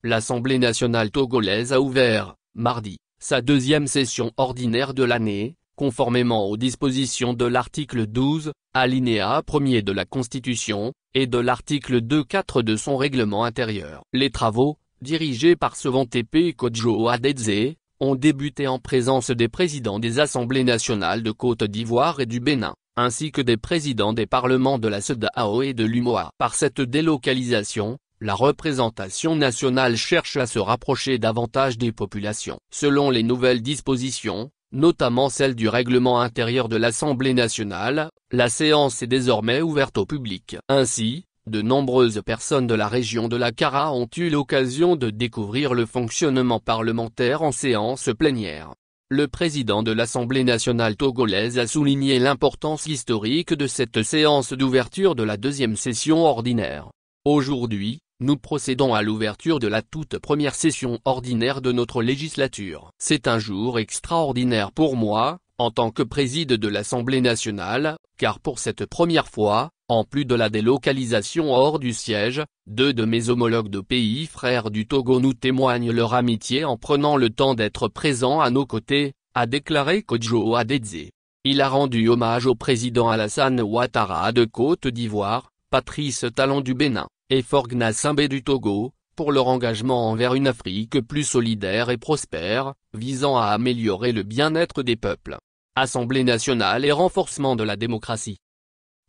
l'Assemblée nationale togolaise a ouvert, mardi, sa deuxième session ordinaire de l'année, conformément aux dispositions de l'article 12, alinéa 1er de la Constitution, et de l'article 2.4 de son règlement intérieur. Les travaux, dirigés par Sovon Tepe Kodjo Adedze, ont débuté en présence des présidents des assemblées nationales de Côte d'Ivoire et du Bénin, ainsi que des présidents des parlements de la CEDEAO et de l'UMOA. Par cette délocalisation, la représentation nationale cherche à se rapprocher davantage des populations. Selon les nouvelles dispositions, notamment celle du règlement intérieur de l'Assemblée nationale, la séance est désormais ouverte au public. Ainsi, de nombreuses personnes de la région de la Kara ont eu l'occasion de découvrir le fonctionnement parlementaire en séance plénière. Le président de l'Assemblée nationale togolaise a souligné l'importance historique de cette séance d'ouverture de la deuxième session ordinaire. Aujourd'hui, nous procédons à l'ouverture de la toute première session ordinaire de notre législature. C'est un jour extraordinaire pour moi, en tant que président de l'Assemblée nationale, car pour cette première fois, en plus de la délocalisation hors du siège, deux de mes homologues de pays frères du Togo nous témoignent leur amitié en prenant le temps d'être présents à nos côtés, a déclaré Kodjo Adedze. Il a rendu hommage au président Alassane Ouattara de Côte d'Ivoire, Patrice Talon du Bénin, et Faure Gnassingbé du Togo, pour leur engagement envers une Afrique plus solidaire et prospère, visant à améliorer le bien-être des peuples. Assemblée nationale et renforcement de la démocratie.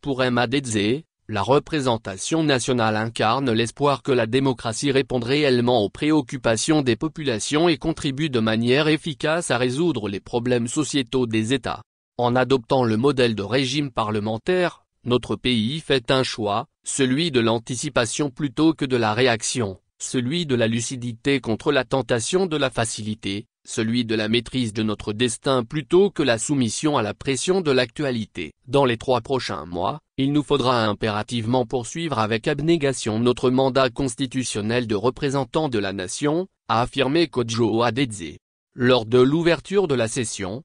Pour M. Adedze, la représentation nationale incarne l'espoir que la démocratie réponde réellement aux préoccupations des populations et contribue de manière efficace à résoudre les problèmes sociétaux des États. En adoptant le modèle de régime parlementaire, notre pays fait un choix, celui de l'anticipation plutôt que de la réaction, celui de la lucidité contre la tentation de la facilité, celui de la maîtrise de notre destin plutôt que la soumission à la pression de l'actualité. Dans les 3 prochains mois, il nous faudra impérativement poursuivre avec abnégation notre mandat constitutionnel de représentant de la nation, a affirmé Kodjo Adedze. Lors de l'ouverture de la session,